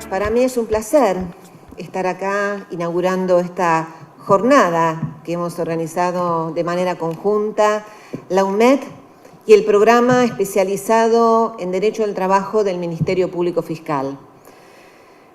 Para mí es un placer estar acá inaugurando esta jornada que hemos organizado de manera conjunta, la UMED y el programa especializado en Derecho del Trabajo del Ministerio Público Fiscal.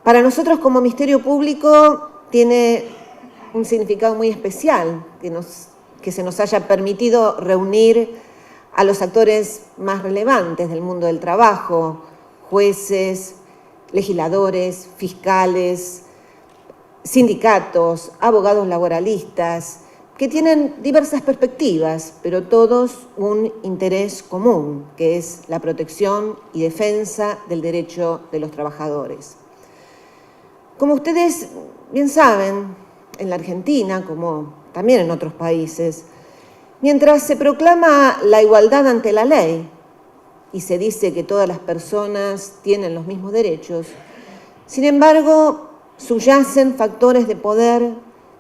Para nosotros como Ministerio Público tiene un significado muy especial que se nos haya permitido reunir a los actores más relevantes del mundo del trabajo, jueces, legisladores, fiscales, sindicatos, abogados laboralistas, que tienen diversas perspectivas, pero todos un interés común, que es la protección y defensa del derecho de los trabajadores. Como ustedes bien saben, en la Argentina, como también en otros países, mientras se proclama la igualdad ante la ley, y se dice que todas las personas tienen los mismos derechos, sin embargo, subyacen factores de poder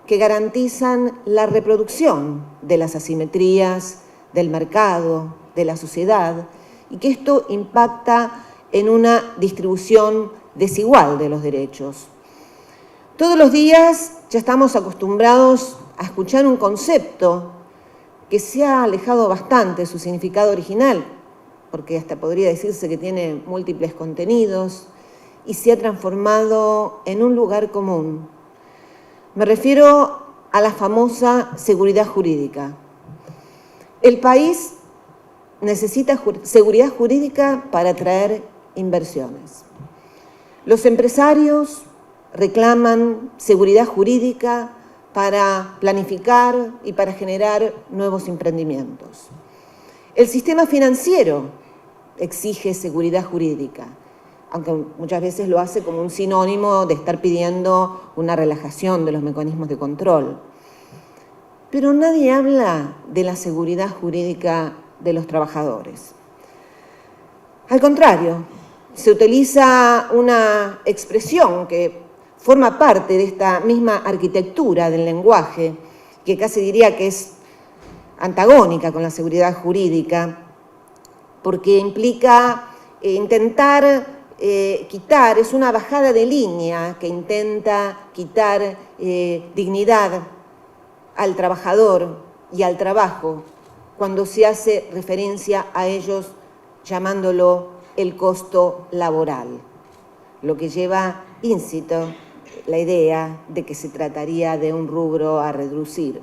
que garantizan la reproducción de las asimetrías del mercado, de la sociedad, y que esto impacta en una distribución desigual de los derechos. Todos los días ya estamos acostumbrados a escuchar un concepto que se ha alejado bastante de su significado original, porque hasta podría decirse que tiene múltiples contenidos, y se ha transformado en un lugar común. Me refiero a la famosa seguridad jurídica. El país necesita seguridad jurídica para atraer inversiones. Los empresarios reclaman seguridad jurídica para planificar y para generar nuevos emprendimientos. El sistema financiero exige seguridad jurídica, aunque muchas veces lo hace como un sinónimo de estar pidiendo una relajación de los mecanismos de control. Pero nadie habla de la seguridad jurídica de los trabajadores. Al contrario, se utiliza una expresión que forma parte de esta misma arquitectura del lenguaje, que casi diría que es antagónica con la seguridad jurídica, porque implica intentar quitar, es una bajada de línea que intenta quitar dignidad al trabajador y al trabajo cuando se hace referencia a ellos llamándolo el costo laboral, lo que lleva íncito la idea de que se trataría de un rubro a reducir.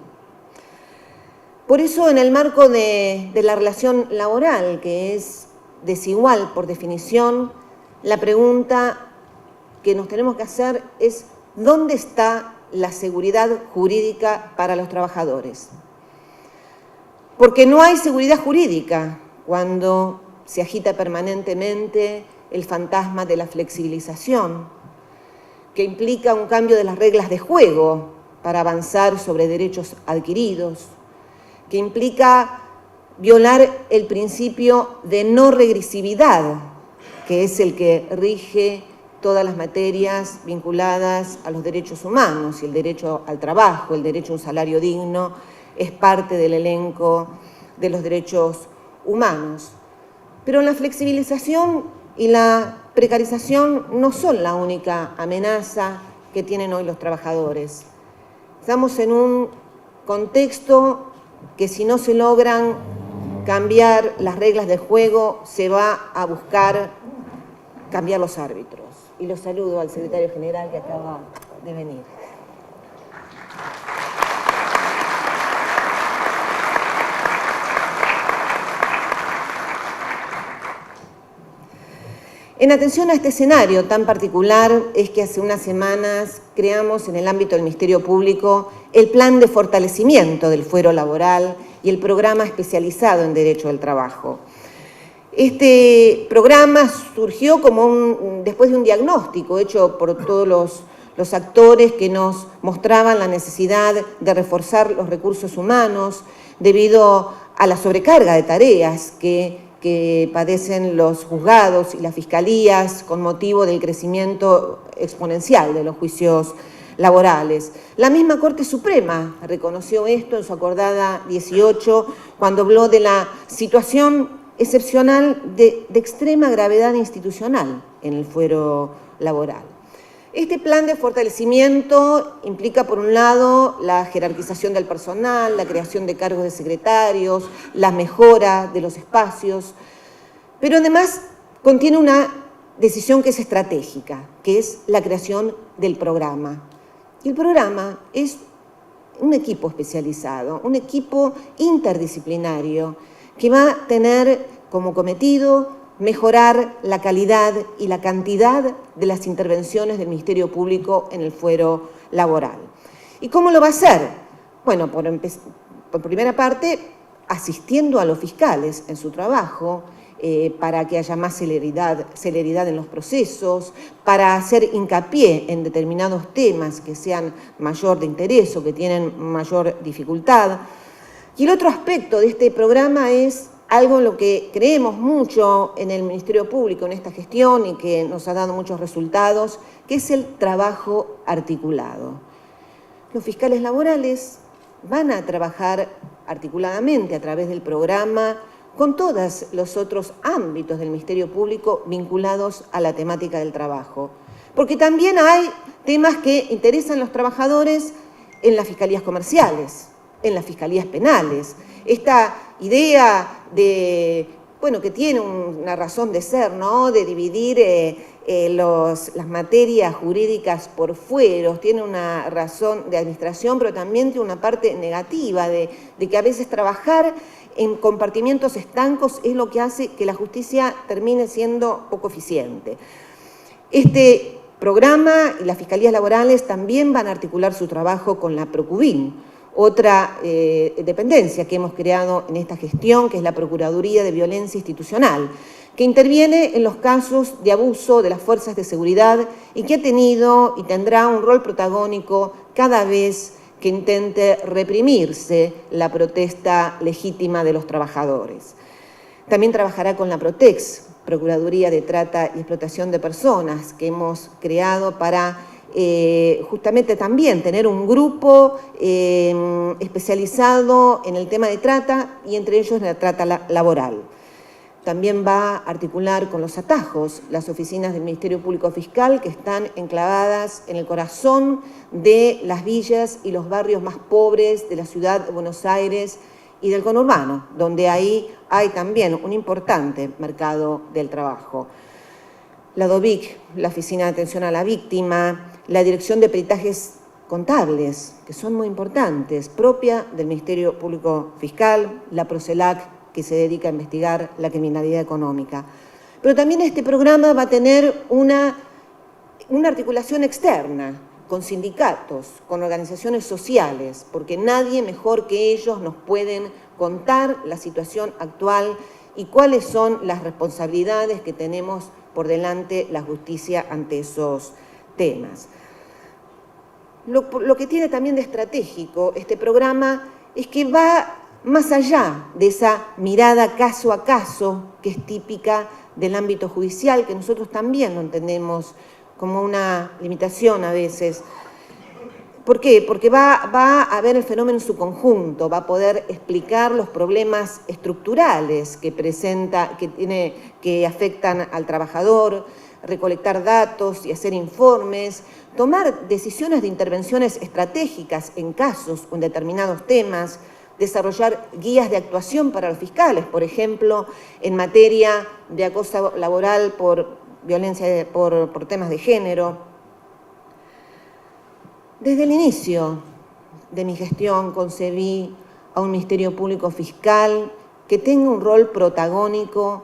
Por eso, en el marco de la relación laboral, que es desigual por definición, la pregunta que nos tenemos que hacer es ¿dónde está la seguridad jurídica para los trabajadores? Porque no hay seguridad jurídica cuando se agita permanentemente el fantasma de la flexibilización, que implica un cambio de las reglas de juego para avanzar sobre derechos adquiridos, que implica violar el principio de no regresividad, que es el que rige todas las materias vinculadas a los derechos humanos, y el derecho al trabajo, el derecho a un salario digno, es parte del elenco de los derechos humanos. Pero la flexibilización y la precarización no son la única amenaza que tienen hoy los trabajadores. Estamos en un contexto que si no se logran cambiar las reglas del juego, se va a buscar cambiar los árbitros. Y los saludo al secretario general que acaba de venir. En atención a este escenario tan particular es que hace unas semanas creamos en el ámbito del Ministerio Público el Plan de Fortalecimiento del Fuero Laboral y el Programa Especializado en Derecho del Trabajo. Este programa surgió como después de un diagnóstico hecho por todos los actores que nos mostraban la necesidad de reforzar los recursos humanos debido a la sobrecarga de tareas que padecen los juzgados y las fiscalías con motivo del crecimiento exponencial de los juicios laborales. La misma Corte Suprema reconoció esto en su acordada 18, cuando habló de la situación excepcional de extrema gravedad institucional en el fuero laboral. Este plan de fortalecimiento implica, por un lado, la jerarquización del personal, la creación de cargos de secretarios, la mejora de los espacios, pero además contiene una decisión que es estratégica, que es la creación del programa. Y el programa es un equipo especializado, un equipo interdisciplinario que va a tener como cometido mejorar la calidad y la cantidad de las intervenciones del Ministerio Público en el fuero laboral. ¿Y cómo lo va a hacer? Bueno, por primera parte, asistiendo a los fiscales en su trabajo, para que haya más celeridad en los procesos, para hacer hincapié en determinados temas que sean mayor de interés o que tienen mayor dificultad. Y el otro aspecto de este programa es algo en lo que creemos mucho en el Ministerio Público, en esta gestión, y que nos ha dado muchos resultados, que es el trabajo articulado. Los fiscales laborales van a trabajar articuladamente a través del programa con todos los otros ámbitos del Ministerio Público vinculados a la temática del trabajo. Porque también hay temas que interesan a los trabajadores en las fiscalías comerciales, en las fiscalías penales. Esta idea de, bueno, que tiene una razón de ser, ¿no?, de dividir las materias jurídicas por fueros, tiene una razón de administración, pero también tiene una parte negativa de que a veces trabajar en compartimientos estancos es lo que hace que la justicia termine siendo poco eficiente. Este programa y las fiscalías laborales también van a articular su trabajo con la Procubin, otra dependencia que hemos creado en esta gestión, que es la Procuraduría de Violencia Institucional, que interviene en los casos de abuso de las fuerzas de seguridad y que ha tenido y tendrá un rol protagónico cada vez que intente reprimirse la protesta legítima de los trabajadores. También trabajará con la PROTEX, Procuraduría de Trata y Explotación de Personas, que hemos creado para justamente también tener un grupo especializado en el tema de trata y entre ellos la trata laboral. También va a articular con los atajos las oficinas del Ministerio Público Fiscal que están enclavadas en el corazón de las villas y los barrios más pobres de la ciudad de Buenos Aires y del conurbano, donde ahí hay también un importante mercado del trabajo. La DOVIC, la Oficina de Atención a la Víctima, la Dirección de Peritajes Contables, que son muy importantes, propia del Ministerio Público Fiscal, la PROCELAC, que se dedica a investigar la criminalidad económica. Pero también este programa va a tener una articulación externa, con sindicatos, con organizaciones sociales, porque nadie mejor que ellos nos pueden contar la situación actual y cuáles son las responsabilidades que tenemos por delante la justicia ante esos temas. Lo que tiene también de estratégico este programa es que va más allá de esa mirada caso a caso que es típica del ámbito judicial, que nosotros también lo entendemos como una limitación a veces. ¿Por qué? Porque va a ver el fenómeno en su conjunto, va a poder explicar los problemas estructurales que afectan al trabajador, recolectar datos y hacer informes, tomar decisiones de intervenciones estratégicas en casos o en determinados temas, desarrollar guías de actuación para los fiscales, por ejemplo, en materia de acoso laboral por violencia por temas de género. Desde el inicio de mi gestión concebí a un Ministerio Público Fiscal que tenga un rol protagónico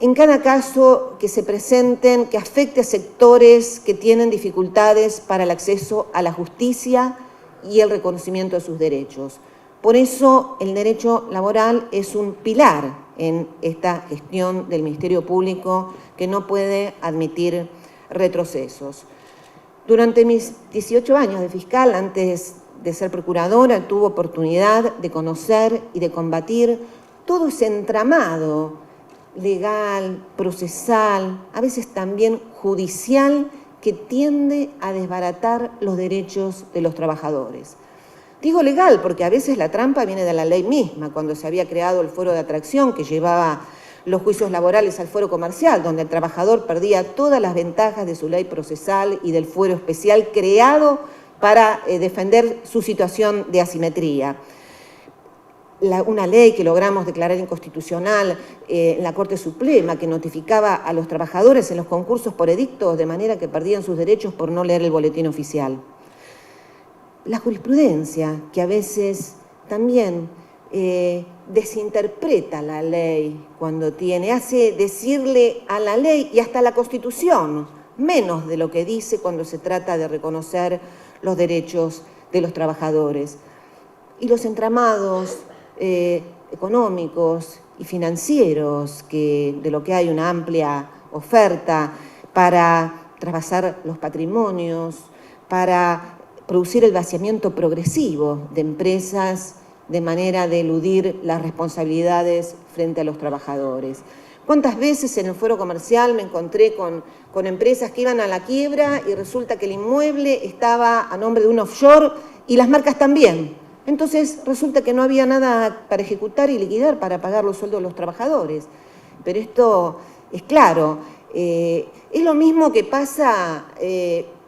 en cada caso que se presenten, que afecte a sectores que tienen dificultades para el acceso a la justicia y el reconocimiento de sus derechos. Por eso el derecho laboral es un pilar en esta gestión del Ministerio Público que no puede admitir retrocesos. Durante mis 18 años de fiscal, antes de ser procuradora, tuve oportunidad de conocer y de combatir todo ese entramado legal, procesal, a veces también judicial, que tiende a desbaratar los derechos de los trabajadores. Digo legal porque a veces la trampa viene de la ley misma, cuando se había creado el fuero de atracción que llevaba los juicios laborales al fuero comercial, donde el trabajador perdía todas las ventajas de su ley procesal y del fuero especial creado para defender su situación de asimetría. Una ley que logramos declarar inconstitucional en la Corte Suprema, que notificaba a los trabajadores en los concursos por edictos de manera que perdían sus derechos por no leer el boletín oficial. La jurisprudencia, que a veces también desinterpreta la ley cuando hace decirle a la ley y hasta a la Constitución menos de lo que dice cuando se trata de reconocer los derechos de los trabajadores. Y los entramados económicos y financieros, de lo que hay una amplia oferta para trasvasar los patrimonios, para producir el vaciamiento progresivo de empresas de manera de eludir las responsabilidades frente a los trabajadores. ¿Cuántas veces en el fuero comercial me encontré con empresas que iban a la quiebra y resulta que el inmueble estaba a nombre de un offshore y las marcas también? Entonces resulta que no había nada para ejecutar y liquidar para pagar los sueldos de los trabajadores. Pero esto es claro, es lo mismo que pasa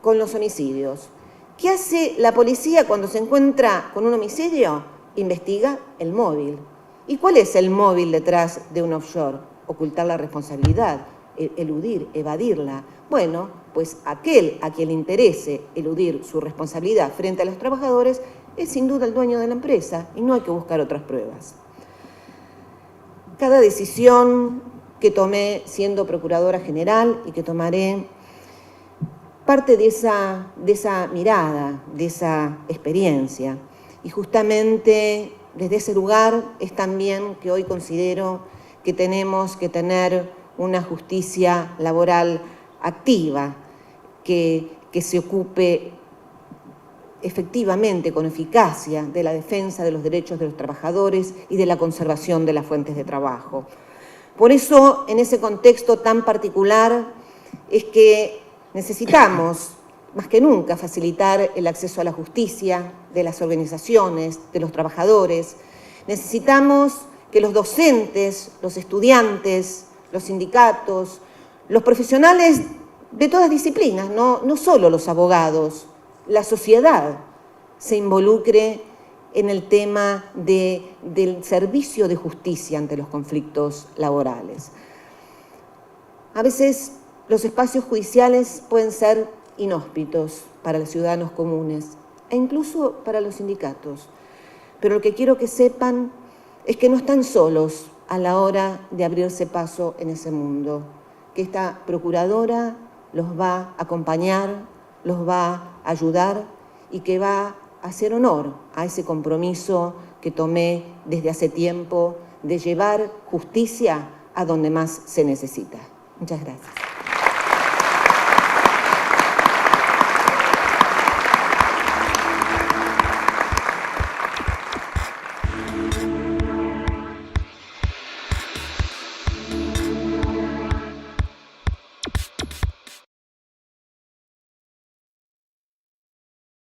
con los homicidios. ¿Qué hace la policía cuando se encuentra con un homicidio? Investiga el móvil. ¿Y cuál es el móvil detrás de un offshore? Ocultar la responsabilidad, eludir, evadirla. Bueno, pues aquel a quien le interese eludir su responsabilidad frente a los trabajadores es sin duda el dueño de la empresa y no hay que buscar otras pruebas. Cada decisión que tomé siendo Procuradora General y que tomaré parte de esa mirada, de esa experiencia. Y justamente desde ese lugar es también que hoy considero que tenemos que tener una justicia laboral activa, que se ocupe efectivamente, con eficacia, de la defensa de los derechos de los trabajadores y de la conservación de las fuentes de trabajo. Por eso, en ese contexto tan particular, es que necesitamos, más que nunca, facilitar el acceso a la justicia de las organizaciones, de los trabajadores. Necesitamos que los docentes, los estudiantes, los sindicatos, los profesionales de todas disciplinas, no solo los abogados, la sociedad se involucre en el tema del servicio de justicia ante los conflictos laborales. A veces los espacios judiciales pueden ser inhóspitos para los ciudadanos comunes e incluso para los sindicatos, pero lo que quiero que sepan es que no están solos a la hora de abrirse paso en ese mundo, que esta procuradora los va a acompañar, los va a ayudar y que va a hacer honor a ese compromiso que tomé desde hace tiempo de llevar justicia a donde más se necesita. Muchas gracias.